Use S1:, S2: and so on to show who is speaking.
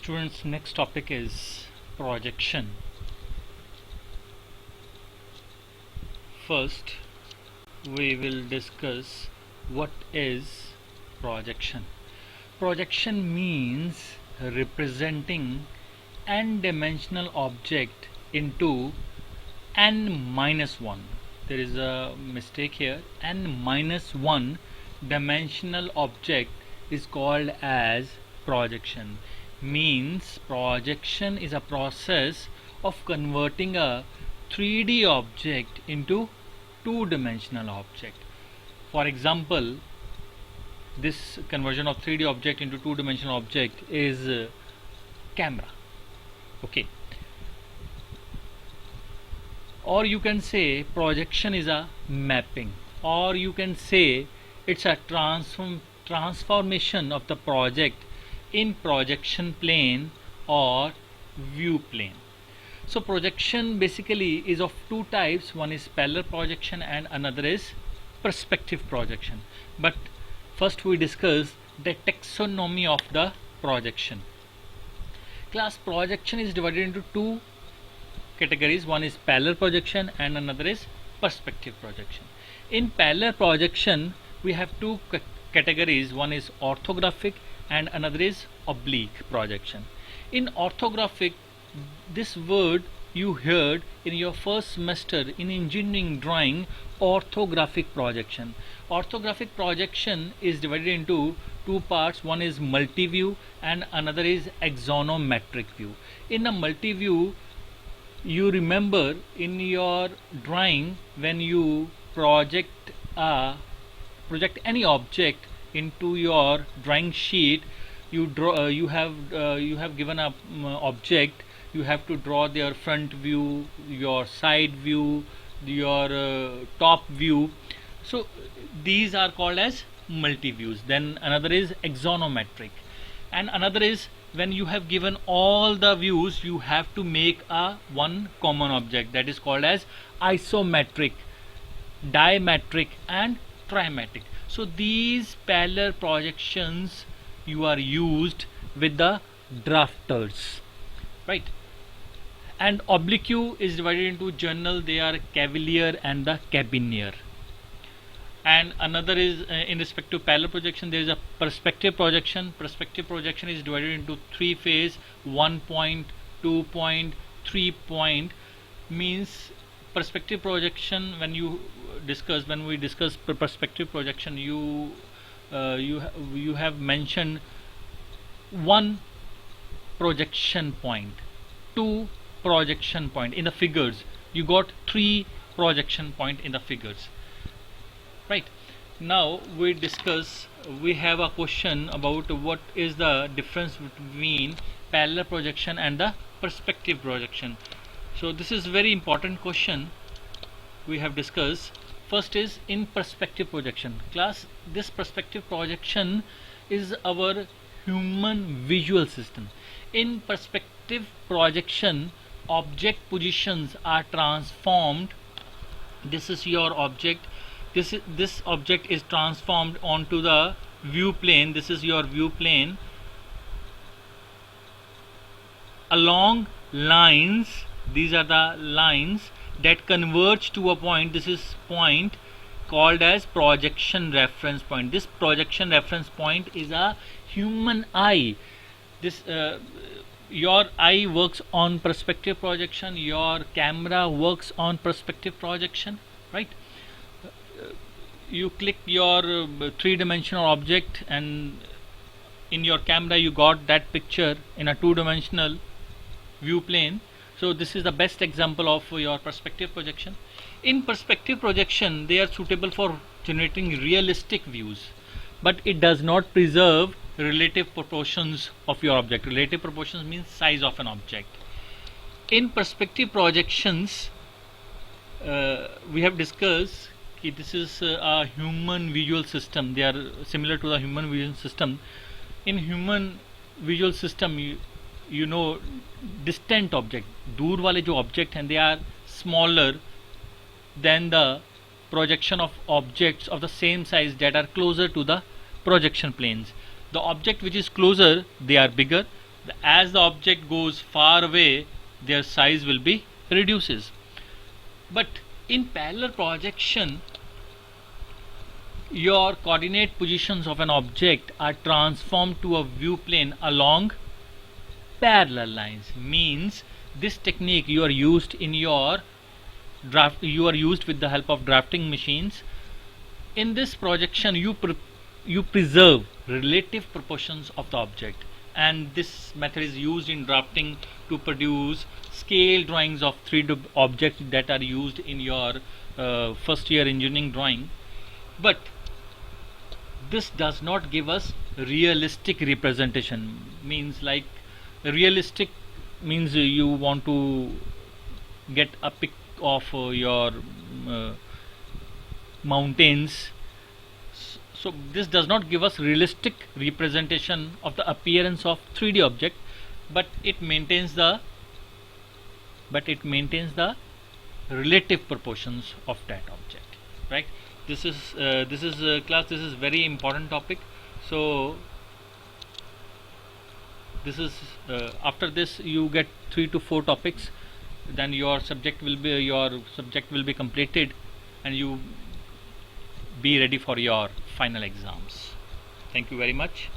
S1: Students, next topic is projection. First, we will discuss what is projection. Projection means representing n-dimensional object into n-1. There is a mistake here. n-1 dimensional object is called as projection. Means projection is a process of converting a 3D object into two-dimensional object. For example, this conversion of 3D object into two-dimensional object is camera. Okay. Or you can say projection is a mapping, or you can say it's a transformation of the project in projection plane or view plane. So projection basically is of two types. One is parallel projection and another is perspective projection. But first we discuss the taxonomy of the projection. Class, projection is divided into two categories. One is parallel projection and another is perspective projection. In parallel projection we have two categories. One is orthographic and another is oblique projection. In orthographic, this word you heard in your first semester in engineering drawing, orthographic projection. Orthographic projection is divided into two parts. One is multi-view and another is axonometric view. In a multi-view, you remember in your drawing when you project any object into your drawing sheet, you have given a object. You have to draw their front view, your side view, your top view. So these are called as multi views. Then another is axonometric, and another is when you have given all the views, you have to make a one common object, that is called as isometric, dimetric and trimetric. So these parallel projections you are used with the drafters, right? And oblique is divided into general. They are cavalier and the cabineer. And another is in respect to parallel projection, there is a perspective projection. Perspective projection is divided into three phase: 1 point, 2 point, 3 point. Means perspective projection, when we discuss perspective projection, you have mentioned one projection point, two projection point. In the figures you got three projection point in the figures, right? Now we have a question about what is the difference between parallel projection and the perspective projection. So this is very important question we have discussed. First is in perspective projection. Class, this perspective projection is our human visual system. In perspective projection, object positions are transformed. This is your object. This object is transformed onto the view plane. This is your view plane along lines. These are the lines that converge to a point. This is point called as projection reference point. This projection reference point is a human eye. This your eye works on perspective projection, your camera works on perspective projection, right? You click your three-dimensional object and in your camera you got that picture in a two-dimensional view plane. So this is the best example of your perspective projection. In perspective projection, they are suitable for generating realistic views, but it does not preserve relative proportions of your object. Relative proportions means size of an object. In perspective projections, we have discussed that this is a human visual system. They are similar to the human visual system. In human visual system, you know, distant object, दूर वाले जो object हैं, they are smaller than the projection of objects of the same size that are closer to the projection planes. The object which is closer, they are bigger. As the object goes far away, their size will be reduces. But in parallel projection, your coordinate positions of an object are transformed to a view plane along parallel lines. Means this technique you are used in your you are used with the help of drafting machines. In this projection you preserve relative proportions of the object, and this method is used in drafting to produce scale drawings of 3D objects that are used in your first year engineering drawing. But this does not give us realistic representation. Means like realistic means you want to get a pic of your uh, mountains. So this does not give us realistic representation of the appearance of 3D object, but it maintains the relative proportions of that object, right? This is class, this is very important topic. So this is after this you get 3 to 4 topics, then your subject will be completed, and you be ready for your final exams. Thank you very much.